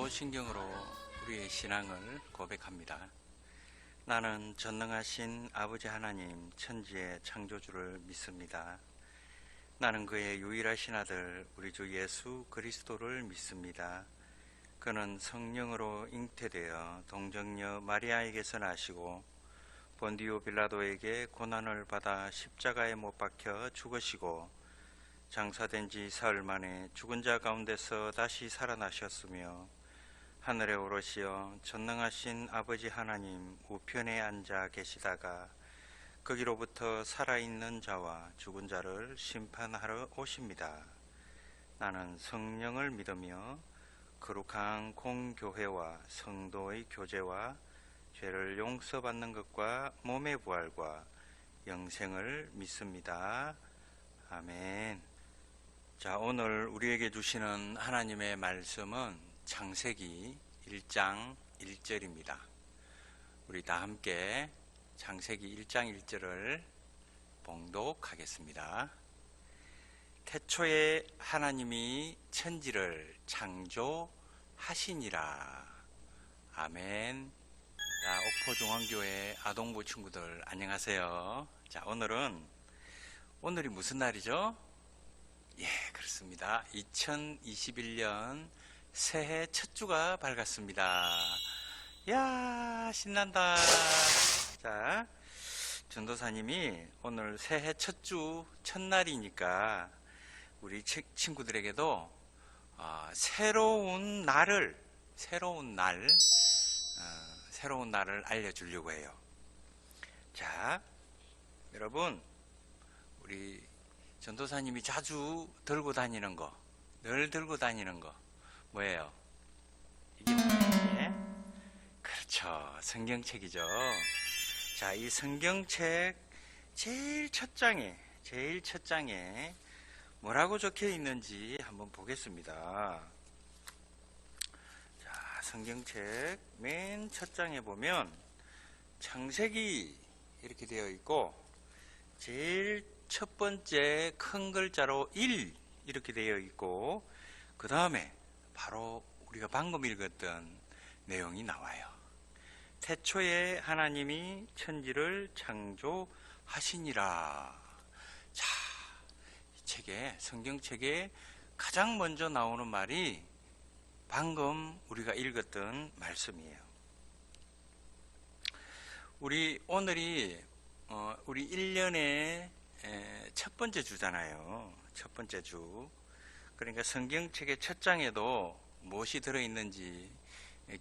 신경으로 우리의 신앙을 고백합니다. 나는 전능하신 아버지 하나님 천지의 창조주를 믿습니다. 나는 그의 유일하신 아들 우리 주 예수 그리스도를 믿습니다. 그는 성령으로 잉태되어 동정녀 마리아에게서 나시고 본디오 빌라도에게 고난을 받아 십자가에 못 박혀 죽으시고 장사된 지 사흘 만에 죽은 자 가운데서 다시 살아나셨으며 하늘에 오르시어 전능하신 아버지 하나님 우편에 앉아 계시다가 거기로부터 살아있는 자와 죽은 자를 심판하러 오십니다. 나는 성령을 믿으며 거룩한 공교회와 성도의 교제와 죄를 용서받는 것과 몸의 부활과 영생을 믿습니다. 아멘. 자, 오늘 우리에게 주시는 하나님의 말씀은 창세기 1장 1절입니다. 우리 다 함께 창세기 1장 1절을 봉독하겠습니다. 태초에 하나님이 천지를 창조하시니라. 아멘. 자, 옥포중앙교회 아동부 친구들 안녕하세요. 자, 오늘이 무슨 날이죠? 예, 그렇습니다. 2021년 새해 첫 주가 밝았습니다. 야, 신난다. 자, 전도사님이 오늘 새해 첫 주 첫날이니까 우리 친구들에게도 새로운 날을 알려주려고 해요. 자, 여러분, 우리 전도사님이 자주 들고 다니는 거, 늘 들고 다니는 거 뭐예요? 이게 뭐예요? 그렇죠, 성경책이죠. 자, 이 성경책 제일 첫 장에 뭐라고 적혀 있는지 한번 보겠습니다. 자, 성경책 맨 첫 장에 보면 창세기 이렇게 되어 있고 제일 첫 번째 큰 글자로 1 이렇게 되어 있고 그 다음에 바로 우리가 방금 읽었던 내용이 나와요. 태초에 하나님이 천지를 창조하시니라. 자, 이 성경책에 가장 먼저 나오는 말이 방금 우리가 읽었던 말씀이에요. 오늘이 우리 1년의 첫 번째 주잖아요. 첫 번째 주. 그러니까 성경책의 첫 장에도 무엇이 들어있는지,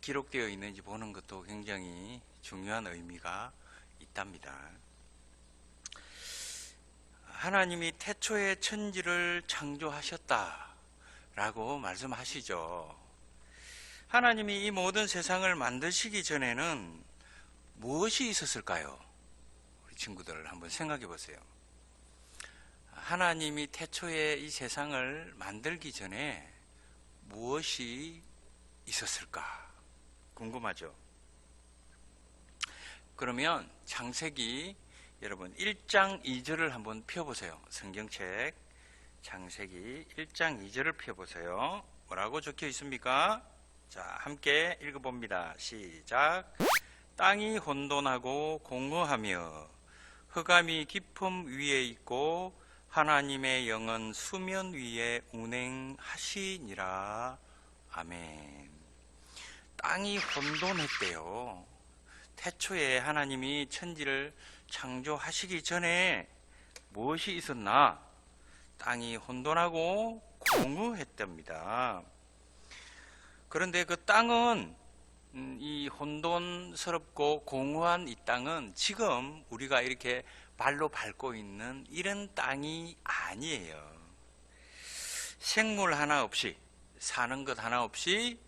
기록되어 있는지 보는 것도 굉장히 중요한 의미가 있답니다. 하나님이 태초에 천지를 창조하셨다라고 말씀하시죠. 하나님이 이 모든 세상을 만드시기 전에는 무엇이 있었을까요? 우리 친구들 한번 생각해 보세요. 하나님이 태초에 이 세상을 만들기 전에 무엇이 있었을까? 궁금하죠? 그러면 창세기 여러분 1장 2절을 한번 펴보세요. 성경책 창세기 1장 2절을 펴보세요. 뭐라고 적혀 있습니까? 자, 함께 읽어봅니다. 시작. 땅이 혼돈하고 공허하며 흑암이 깊음 위에 있고 하나님의 영은 수면 위에 운행하시니라. 아멘. 땅이 혼돈했대요. 태초에 하나님이 천지를 창조하시기 전에 무엇이 있었나? 땅이 혼돈하고 공허했답니다. 그런데 그 땅은 이 혼돈스럽고 공허한 이 땅은 지금 우리가 이렇게 발로 밟고 있는 이런 땅이 아니에요. 생물 하나 없이, 사는 것 하나 없이,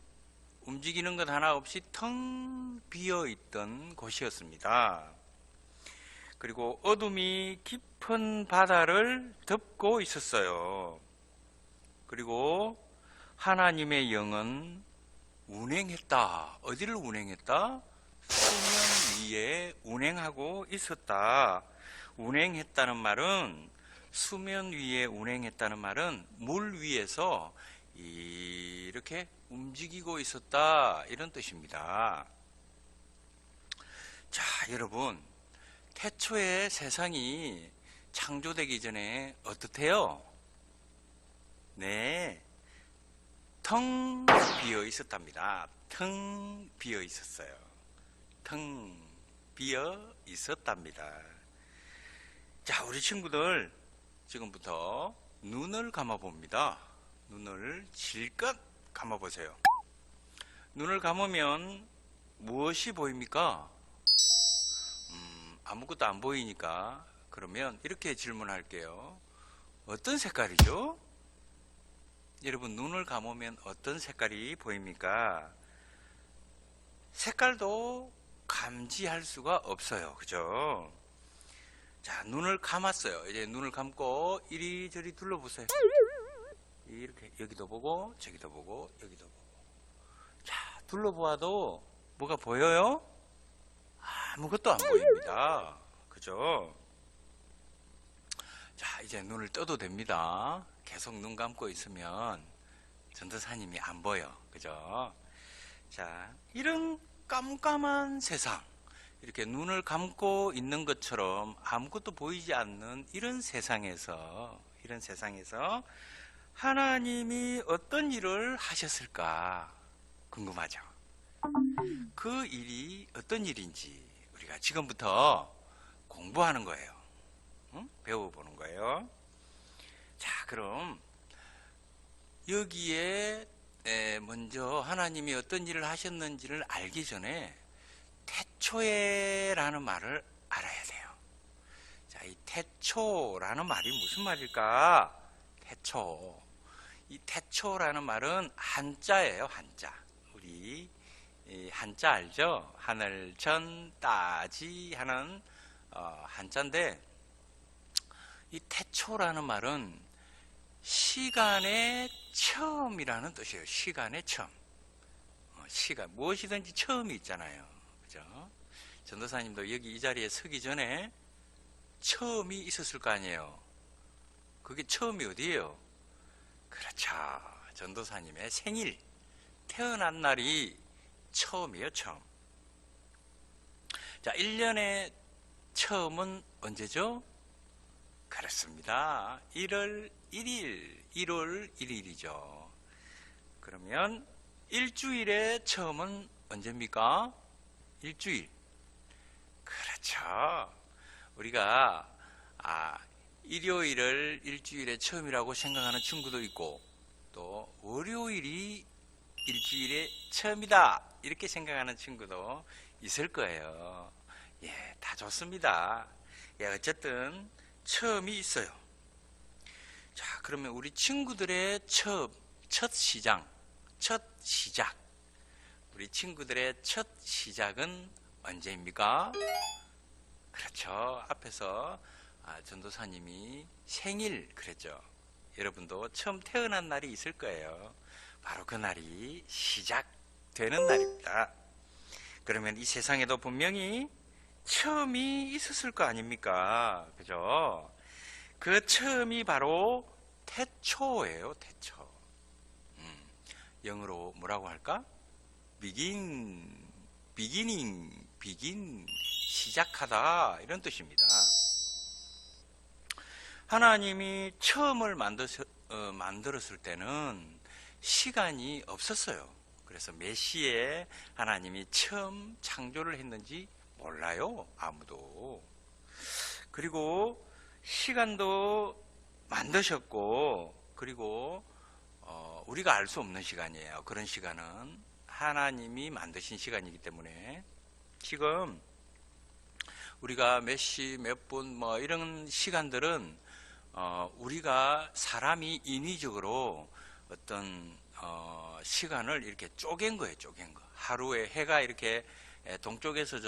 움직이는 것 하나 없이 텅 비어있던 곳이었습니다. 그리고 어둠이 깊은 바다를 덮고 있었어요. 그리고 하나님의 영은 운행했다. 어디를 운행했다? 수면 위에 운행하고 있었다. 운행했다는 말은, 수면 위에 운행했다는 말은 물 위에서 이렇게 움직이고 있었다, 이런 뜻입니다. 자, 여러분, 태초에 세상이 창조되기 전에 어떻대요? 네, 텅 비어 있었답니다. 텅 비어 있었어요. 텅 비어 있었답니다. 자, 우리 친구들, 지금부터 눈을 감아 봅니다. 눈을 질껏 감아 보세요. 눈을 감으면 무엇이 보입니까? 아무것도 안 보이니까, 그러면 이렇게 질문할게요. 어떤 색깔이죠? 여러분, 눈을 감으면 어떤 색깔이 보입니까? 색깔도 감지할 수가 없어요. 그죠? 자, 눈을 감았어요. 이제 눈을 감고 이리저리 둘러보세요. 이렇게 여기도 보고 저기도 보고 여기도 보고. 자, 둘러보아도 뭐가 보여요? 아무것도 안 보입니다. 그죠? 자, 이제 눈을 떠도 됩니다. 계속 눈 감고 있으면 전도사님이 안 보여. 그죠? 자, 이런 깜깜한 세상, 이렇게 눈을 감고 있는 것처럼 아무것도 보이지 않는 이런 세상에서 하나님이 어떤 일을 하셨을까 궁금하죠? 그 일이 어떤 일인지 우리가 지금부터 공부하는 거예요. 응? 배워보는 거예요. 자, 그럼 여기에 먼저 하나님이 어떤 일을 하셨는지를 알기 전에 태초에라는 말을 알아야 돼요. 자, 이 태초라는 말이 무슨 말일까? 태초. 이 태초라는 말은 한자예요, 한자. 우리 한자 알죠? 하늘, 전, 따지 하는 한자인데, 이 태초라는 말은 시간의 처음이라는 뜻이에요. 시간의 처음. 시간, 무엇이든지 처음이 있잖아요. 그죠? 전도사님도 여기 이 자리에 서기 전에 처음이 있었을 거 아니에요. 그게 처음이 어디예요? 그렇죠. 전도사님의 생일, 태어난 날이 처음이에요, 처음. 자, 1년의 처음은 언제죠? 그렇습니다. 1월 1일, 1월 1일이죠. 그러면 일주일의 처음은 언제입니까? 일주일. 그렇죠. 우리가 일요일을 일주일의 처음이라고 생각하는 친구도 있고, 또 월요일이 일주일의 처음이다 이렇게 생각하는 친구도 있을 거예요. 예, 다 좋습니다. 예, 어쨌든 처음이 있어요. 자, 그러면 우리 친구들의 첫 시작, 우리 친구들의 첫 시작은 언제입니까? 그렇죠. 앞에서 전도사님이 생일 그랬죠. 여러분도 처음 태어난 날이 있을 거예요. 바로 그 날이 시작되는 날입니다. 그러면 이 세상에도 분명히 처음이 있었을 거 아닙니까? 그죠? 그 처음이 바로 태초예요, 태초. 영어로 뭐라고 할까? beginning, 시작하다 이런 뜻입니다. 하나님이 처음을 만들었을 때는 시간이 없었어요. 그래서 몇 시에 하나님이 처음 창조를 했는지 몰라요, 아무도. 그리고 시간도 만드셨고, 그리고 우리가 알 수 없는 시간이에요. 그런 시간은 하나님이 만드신 시간이기 때문에 지금 우리가 몇 시, 몇 분, 뭐 이런 시간들은 우리가 사람이 인위적으로 어떤 시간을 이렇게 쪼갠 거예요, 쪼갠 거. 하루에 해가 이렇게 동쪽에서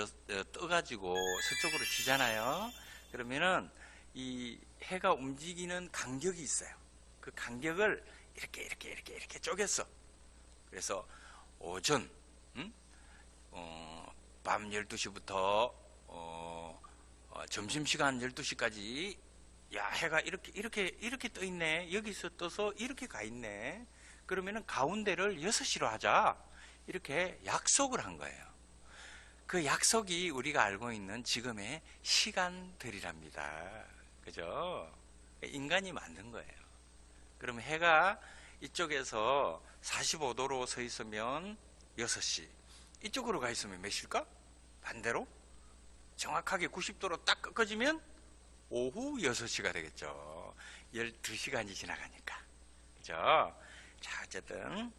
떠가지고 서쪽으로 지잖아요. 그러면은 이 해가 움직이는 간격이 있어요. 그 간격을 이렇게 쪼갰어. 그래서 오전, 밤 12시부터 점심시간 12시까지 야, 해가 이렇게 떠 있네. 여기서 떠서 이렇게 가 있네. 그러면은 가운데를 6시로 하자. 이렇게 약속을 한 거예요. 그 약속이 우리가 알고 있는 지금의 시간들이랍니다. 그죠? 인간이 만든 거예요. 그럼 해가 이쪽에서 45도로 서 있으면 6시. 이쪽으로 가 있으면 몇 시일까? 반대로? 정확하게 90도로 딱 꺾어지면 오후 6시가 되겠죠. 12시간이 지나가니까. 그죠? 자, 어쨌든.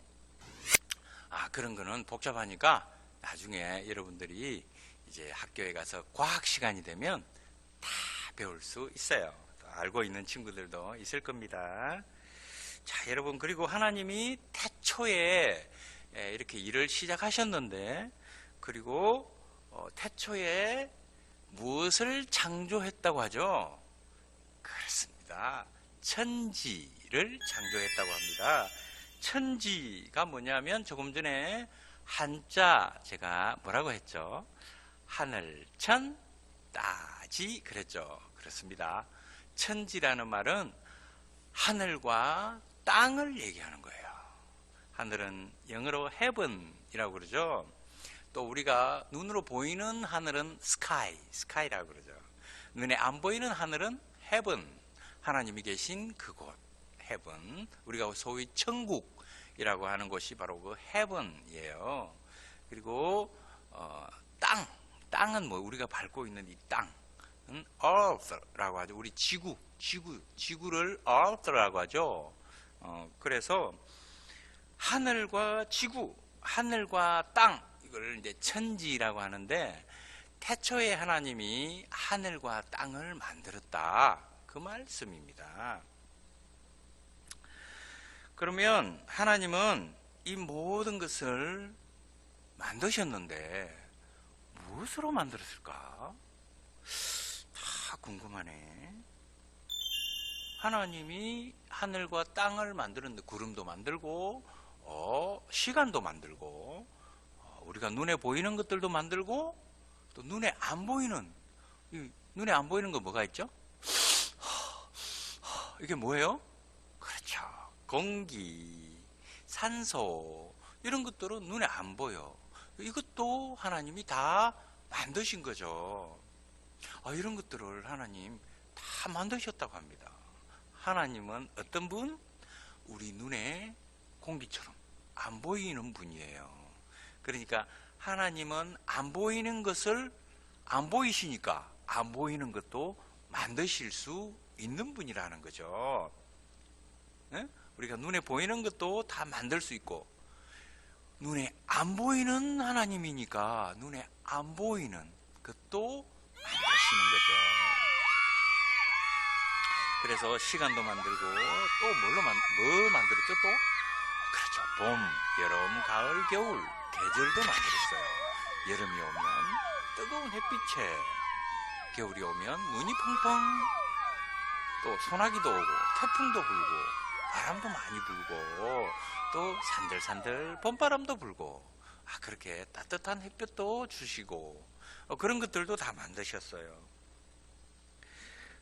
그런 거는 복잡하니까 나중에 여러분들이 이제 학교에 가서 과학 시간이 되면 다 배울 수 있어요. 알고 있는 친구들도 있을 겁니다. 자, 여러분, 그리고 하나님이 태초에 이렇게 일을 시작하셨는데, 그리고 태초에 무엇을 창조했다고 하죠? 그렇습니다. 천지를 창조했다고 합니다. 천지가 뭐냐면 조금 전에 한자 제가 뭐라고 했죠? 하늘천 따지 그랬죠. 그렇습니다. 천지라는 말은 하늘과 땅을 얘기하는 거예요. 하늘은 영어로 heaven이라고 그러죠. 또 우리가 눈으로 보이는 하늘은 sky라고 그러죠. 눈에 안 보이는 하늘은 heaven, 하나님이 계신 그곳, heaven. 우리가 소위 천국이라고 하는 곳이 바로 그 heaven이에요. 그리고 땅은 뭐 우리가 밟고 있는 이 땅은 earth라고 하죠. 우리 지구를 earth라고 하죠. 그래서 하늘과 지구, 하늘과 땅, 이걸 이제 천지라고 하는데, 태초에 하나님이 하늘과 땅을 만들었다. 그 말씀입니다. 그러면 하나님은 이 모든 것을 만드셨는데 무엇으로 만들었을까? 다 궁금하네. 하나님이 하늘과 땅을 만드는데 구름도 만들고 시간도 만들고 우리가 눈에 보이는 것들도 만들고 또 눈에 안 보이는 거 뭐가 있죠? 이게 뭐예요? 그렇죠. 공기, 산소 이런 것들은 눈에 안 보여. 이것도 하나님이 다 만드신 거죠. 이런 것들을 하나님 다 만드셨다고 합니다. 하나님은 어떤 분? 우리 눈에 공기처럼 안 보이는 분이에요. 그러니까 하나님은 안 보이는 것을 안 보이시니까 안 보이는 것도 만드실 수 있는 분이라는 거죠. 네? 우리가 눈에 보이는 것도 다 만들 수 있고, 눈에 안 보이는 하나님이니까 눈에 안 보이는 것도 만드시는 거죠. 그래서 시간도 만들고 또 뭐 만들었죠? 또 그렇죠. 봄, 여름, 가을, 겨울 계절도 만들었어요. 여름이 오면 뜨거운 햇빛에, 겨울이 오면 눈이 펑펑, 또 소나기도 오고 태풍도 불고 바람도 많이 불고 또 산들산들 봄바람도 불고 그렇게 따뜻한 햇볕도 주시고 그런 것들도 다 만드셨어요.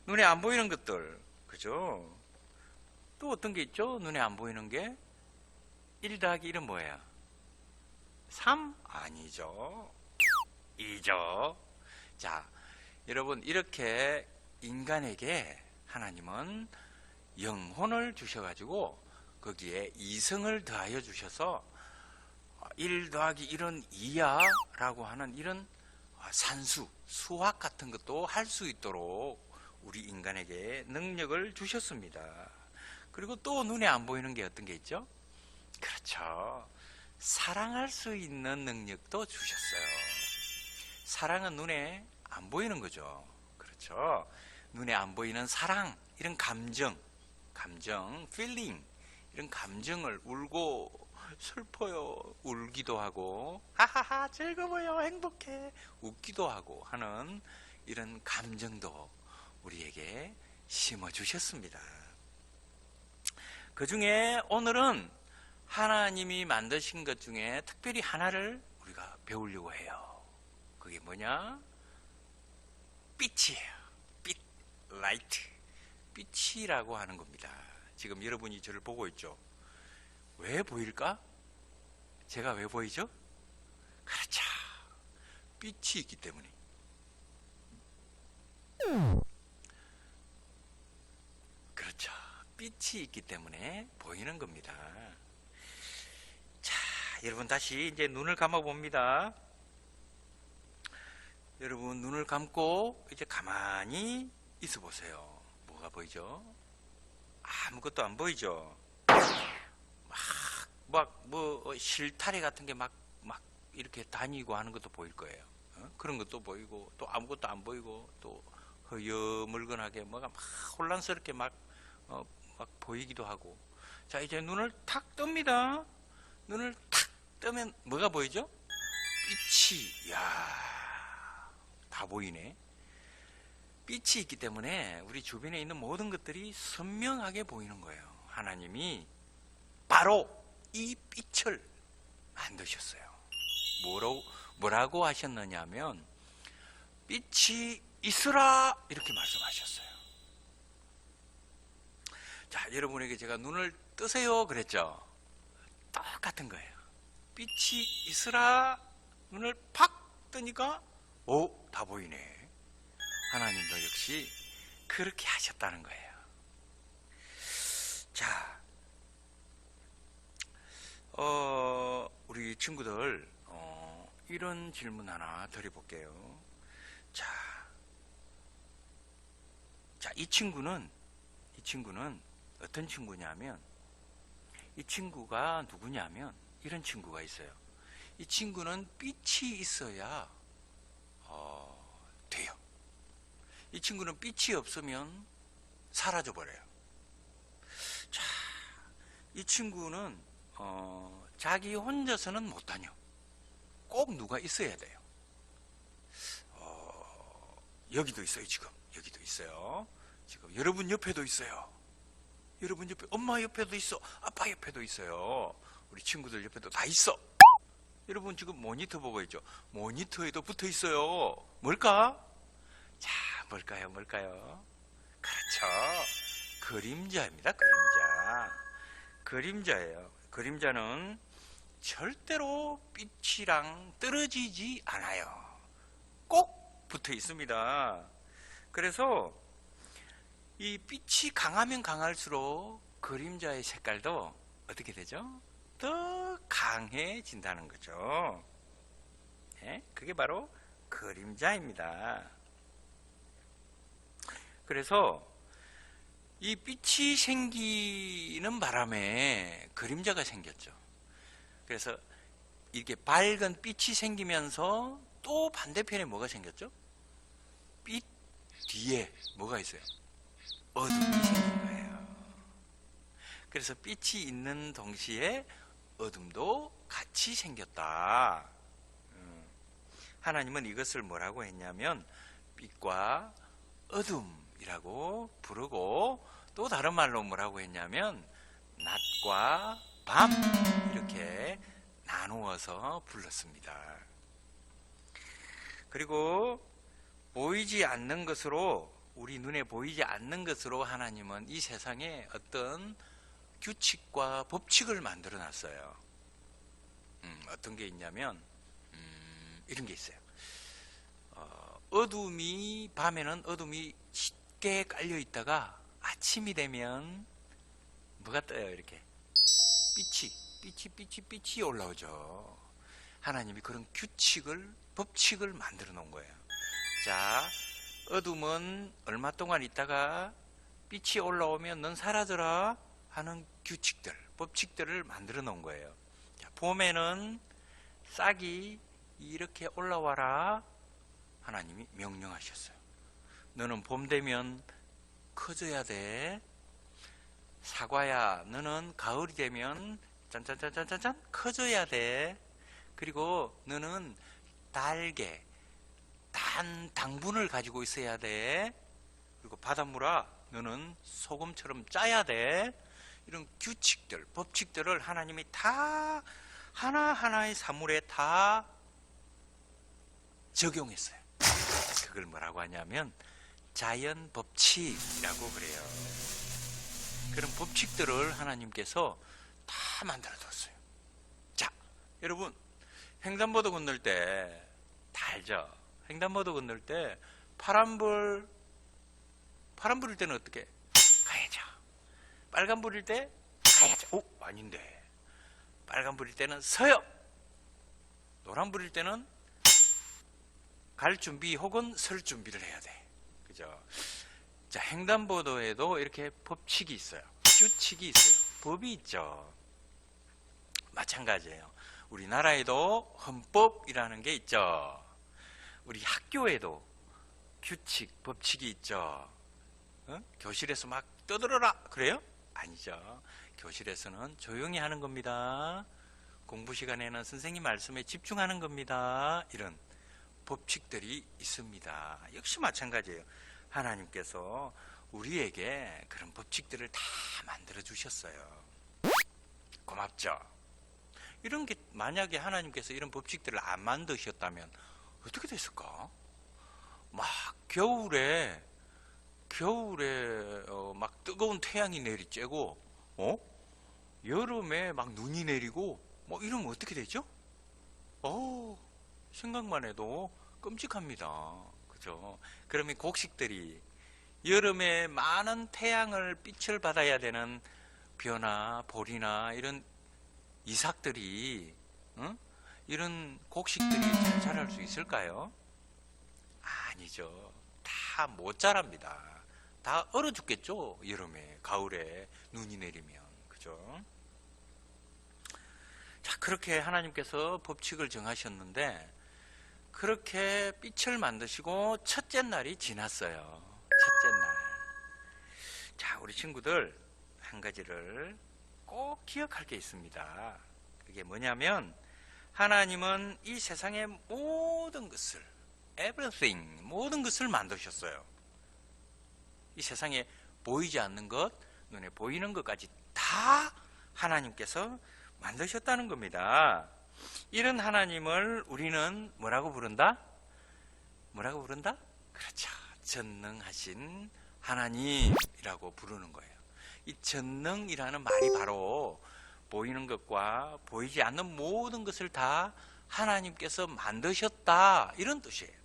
눈에 안 보이는 것들, 그죠? 또 어떤 게 있죠? 눈에 안 보이는 게 1 더하기 1은 뭐예요? 3? 아니죠. 2죠. 자, 여러분, 이렇게 인간에게 하나님은 영혼을 주셔가지고 거기에 이성을 더하여 주셔서 1 더하기 1은 2야 라고 하는 이런 산수, 수학 같은 것도 할 수 있도록 우리 인간에게 능력을 주셨습니다. 그리고 또 눈에 안 보이는 게 어떤 게 있죠? 그렇죠. 사랑할 수 있는 능력도 주셨어요. 사랑은 눈에 안 보이는 거죠. 그렇죠. 눈에 안 보이는 사랑, 이런 감정, feeling, 이런 감정을 울고 슬퍼요, 울기도 하고, 하하하, 즐거워요, 행복해, 웃기도 하고 하는 이런 감정도 우리에게 심어주셨습니다. 그 중에 오늘은 하나님이 만드신 것 중에 특별히 하나를 우리가 배우려고 해요. 그게 뭐냐? 빛이에요. 빛, 라이트. 빛이라고 하는 겁니다. 지금 여러분이 저를 보고 있죠. 왜 보일까? 제가 왜 보이죠? 그렇죠. 빛이 있기 때문에. 그렇죠. 빛이 있기 때문에 보이는 겁니다. 자, 여러분 다시 이제 눈을 감아 봅니다. 여러분 눈을 감고 이제 가만히 있어 보세요. 뭐가 보이죠? 아무것도 안 보이죠? 뭐 실타래 같은 게 막 이렇게 다니고 하는 것도 보일 거예요. 그런 것도 보이고, 또 아무것도 안 보이고, 또 허여멀건하게 뭐가 막 혼란스럽게 막 보이기도 하고. 자, 이제 눈을 탁 뜹니다. 눈을 탁 뜨면 뭐가 보이죠? 빛이, 이야, 다 보이네. 빛이 있기 때문에 우리 주변에 있는 모든 것들이 선명하게 보이는 거예요. 하나님이 바로 이 빛을 만드셨어요. 뭐라고 하셨느냐면 빛이 있으라 이렇게 말씀하셨어요. 자, 여러분에게 제가 눈을 뜨세요 그랬죠? 똑같은 거예요. 빛이 있으라 눈을 팍 뜨니까 다 보이네. 하나님도 역시 그렇게 하셨다는 거예요. 자, 우리 친구들 이런 질문 하나 드려볼게요. 자, 이 친구는 어떤 친구냐면, 이 친구가 누구냐면 이런 친구가 있어요. 이 친구는 빛이 있어야 돼요. 이 친구는 빛이 없으면 사라져 버려요. 자, 이 친구는 자기 혼자서는 못 다녀. 꼭 누가 있어야 돼요. 여기도 있어요. 지금 여기도 있어요. 지금 여러분 옆에도 있어요. 여러분 옆에, 엄마 옆에도 있어, 아빠 옆에도 있어요. 우리 친구들 옆에도 다 있어. 여러분 지금 모니터 보고 있죠? 모니터에도 붙어 있어요. 뭘까? 자, 뭘까요? 그렇죠. 그림자입니다. 그림자예요. 그림자는 절대로 빛이랑 떨어지지 않아요. 꼭 붙어 있습니다. 그래서 이 빛이 강하면 강할수록 그림자의 색깔도 어떻게 되죠? 더 강해진다는 거죠. 네? 그게 바로 그림자입니다. 그래서 이 빛이 생기는 바람에 그림자가 생겼죠. 그래서 이렇게 밝은 빛이 생기면서 또 반대편에 뭐가 생겼죠? 빛 뒤에 뭐가 있어요? 어둠이 생긴 거예요. 그래서 빛이 있는 동시에 어둠도 같이 생겼다. 하나님은 이것을 뭐라고 했냐면 빛과 어둠이라고 부르고, 또 다른 말로 뭐라고 했냐면 낮과 밤 이렇게 나누어서 불렀습니다. 그리고 보이지 않는 것으로, 우리 눈에 보이지 않는 것으로 하나님은 이 세상에 어떤 규칙과 법칙을 만들어 놨어요. 어떤 게 있냐면 이런 게 있어요. 밤에는 어둠이 짙게 깔려 있다가 아침이 되면 뭐가 떠요? 이렇게 빛이 올라오죠. 하나님이 그런 법칙을 만들어 놓은 거예요. 자, 어둠은 얼마 동안 있다가 빛이 올라오면 넌 사라져라 하는 법칙들을 만들어 놓은 거예요. 자, 봄에는 싹이 이렇게 올라와라 하나님이 명령하셨어요. 너는 봄 되면 커져야 돼. 사과야, 너는 가을이 되면 짠짠짠짠짠 커져야 돼. 그리고 너는 달게 당분을 가지고 있어야 돼. 그리고 바닷물아, 너는 소금처럼 짜야 돼. 이런 법칙들을 하나님이 다 하나하나의 사물에 다 적용했어요. 그걸 뭐라고 하냐면 자연 법칙이라고 그래요. 그런 법칙들을 하나님께서 다 만들어뒀어요. 자, 여러분, 횡단보도 건널 때 다 알죠? 횡단보도 건널 때 파란 불일 때는 어떻게? 가야죠. 빨간 불일 때 가야죠. 오, 아닌데. 빨간 불일 때는 서요. 노란 불일 때는 갈 준비 혹은 설 준비를 해야 돼. 그죠? 자, 횡단보도에도 이렇게 법칙이 있어요. 규칙이 있어요. 법이 있죠. 마찬가지예요. 우리나라에도 헌법이라는 게 있죠. 우리 학교에도 규칙, 법칙이 있죠. 교실에서 막 떠들어라 그래요? 아니죠. 교실에서는 조용히 하는 겁니다. 공부 시간에는 선생님 말씀에 집중하는 겁니다. 이런 법칙들이 있습니다. 역시 마찬가지예요. 하나님께서 우리에게 그런 법칙들을 다 만들어 주셨어요. 고맙죠? 이런 게 만약에 하나님께서 이런 법칙들을 안 만드셨다면 어떻게 됐을까? 막 겨울에 막 뜨거운 태양이 내리쬐고 여름에 막 눈이 내리고 뭐 이러면 어떻게 되죠? 생각만 해도 끔찍합니다. 그죠? 그러면 곡식들이 여름에 많은 태양을 빛을 받아야 되는 벼나 보리나 이런 이삭들이 이런 곡식들이 잘 자랄 수 있을까요? 아니죠. 다 못 자랍니다. 다 얼어 죽겠죠. 여름에 가을에 눈이 내리면. 그죠? 자, 그렇게 하나님께서 법칙을 정하셨는데 그렇게 빛을 만드시고 첫째 날이 지났어요. 첫째 날. 자, 우리 친구들 한 가지를 꼭 기억할 게 있습니다. 그게 뭐냐면 하나님은 이 세상의 모든 것을 everything, 모든 것을 만드셨어요. 이 세상에 보이지 않는 것, 눈에 보이는 것까지 다 하나님께서 만드셨다는 겁니다. 이런 하나님을 우리는 뭐라고 부른다? 뭐라고 부른다? 그렇죠. 전능하신 하나님이라고 부르는 거예요. 이 전능이라는 말이 바로 보이는 것과 보이지 않는 모든 것을 다 하나님께서 만드셨다 이런 뜻이에요.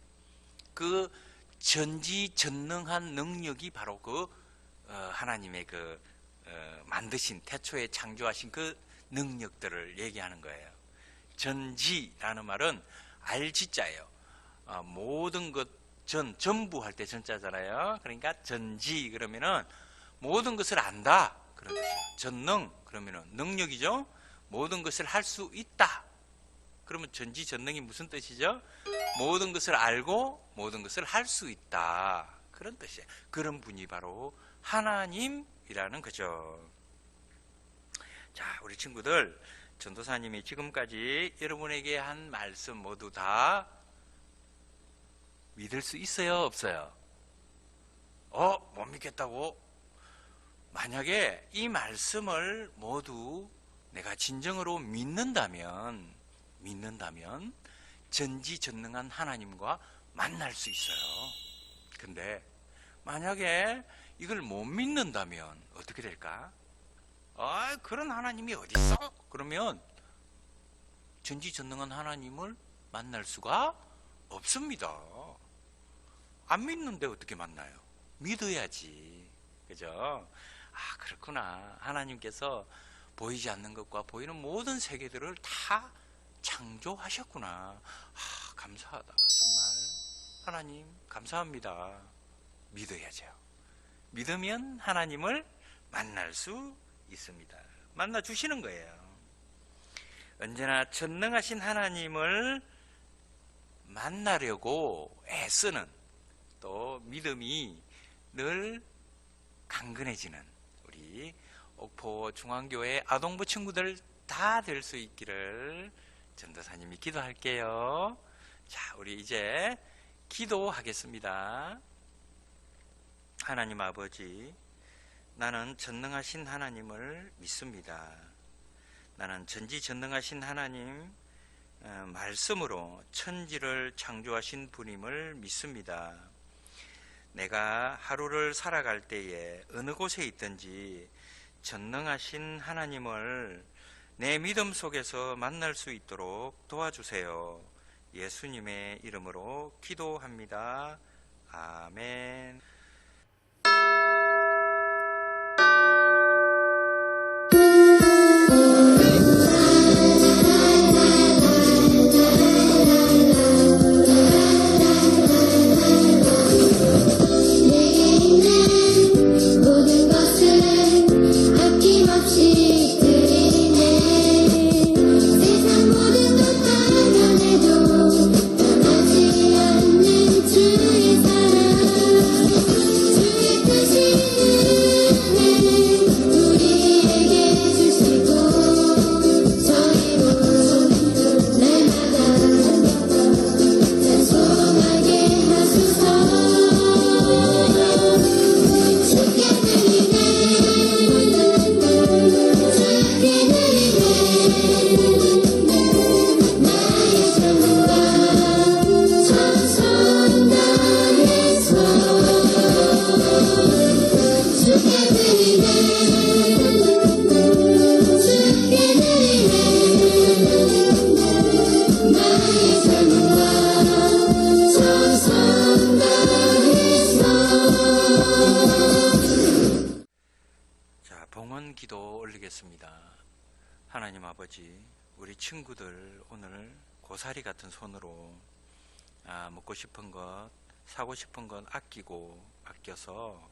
그 전지전능한 능력이 바로 그 하나님의 그 만드신 태초에 창조하신 그 능력들을 얘기하는 거예요. 전지라는 말은 알지자예요. 모든 것 전부 할 때 전자잖아요. 그러니까 전지 그러면은 모든 것을 안다 그런 뜻이에요. 전능 그러면은 능력이죠. 모든 것을 할 수 있다. 그러면 전지전능이 무슨 뜻이죠? 모든 것을 알고 모든 것을 할 수 있다. 그런 뜻이에요. 그런 분이 바로 하나님이라는 거죠. 자, 우리 친구들, 전도사님이 지금까지 여러분에게 한 말씀 모두 다 믿을 수 있어요? 없어요? 못 믿겠다고? 만약에 이 말씀을 모두 내가 진정으로 믿는다면 전지전능한 하나님과 만날 수 있어요. 근데 만약에 이걸 못 믿는다면 어떻게 될까? 그런 하나님이 어디 있어? 그러면 전지전능한 하나님을 만날 수가 없습니다. 안 믿는데 어떻게 만나요? 믿어야지. 그죠? 그렇구나. 하나님께서 보이지 않는 것과 보이는 모든 세계들을 다 창조하셨구나. 감사하다. 정말 하나님 감사합니다. 믿어야죠. 믿으면 하나님을 만날 수 있습니다. 만나 주시는 거예요. 언제나 전능하신 하나님을 만나려고 애쓰는 또 믿음이 늘 강건해지는 우리 옥포 중앙교회 아동부 친구들 다 될 수 있기를 전도사님이 기도할게요. 자, 우리 이제 기도하겠습니다. 하나님 아버지, 나는 전능하신 하나님을 믿습니다. 나는 전지전능하신 하나님 말씀으로 천지를 창조하신 분임을 믿습니다. 내가 하루를 살아갈 때에 어느 곳에 있든지 전능하신 하나님을 내 믿음 속에서 만날 수 있도록 도와주세요. 예수님의 이름으로 기도합니다. 아멘. 모든 것을 아낌없이 드리네. 세상 모든 것 떠나내도 떠나지 않는 주의 사랑, 주의 크신 은혜 우리에게 주시고 저희로 날마다 찬송하게 하소서. 봉헌 기도 올리겠습니다. 하나님 아버지, 우리 친구들 오늘 고사리 같은 손으로 먹고 싶은 것, 사고 싶은 것 아껴서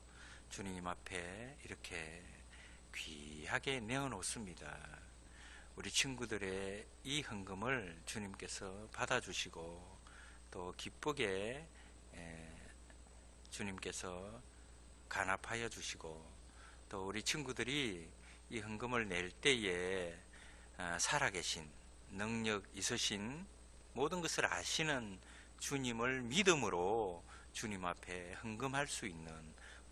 주님 앞에 이렇게 귀하게 내어놓습니다. 우리 친구들의 이 헌금을 주님께서 받아주시고 또 기쁘게 주님께서 간합하여 주시고 또 우리 친구들이 이 헌금을 낼 때에 살아계신 능력 있으신 모든 것을 아시는 주님을 믿음으로 주님 앞에 헌금할 수 있는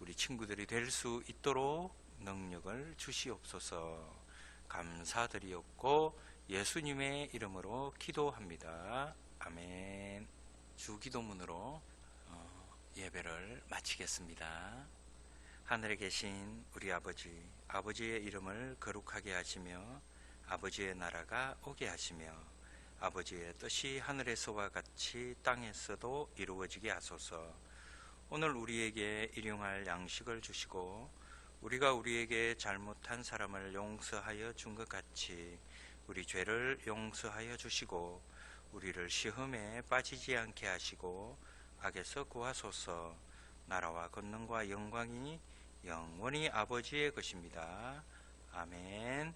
우리 친구들이 될 수 있도록 능력을 주시옵소서. 감사드리옵고 예수님의 이름으로 기도합니다. 아멘. 주기도문으로 예배를 마치겠습니다. 하늘에 계신 우리 아버지, 아버지의 이름을 거룩하게 하시며 아버지의 나라가 오게 하시며 아버지의 뜻이 하늘에서와 같이 땅에서도 이루어지게 하소서. 오늘 우리에게 일용할 양식을 주시고 우리가 우리에게 잘못한 사람을 용서하여 준 것 같이 우리 죄를 용서하여 주시고 우리를 시험에 빠지지 않게 하시고 악에서 구하소서. 나라와 권능과 영광이 영원히 아버지의 것입니다. 아멘.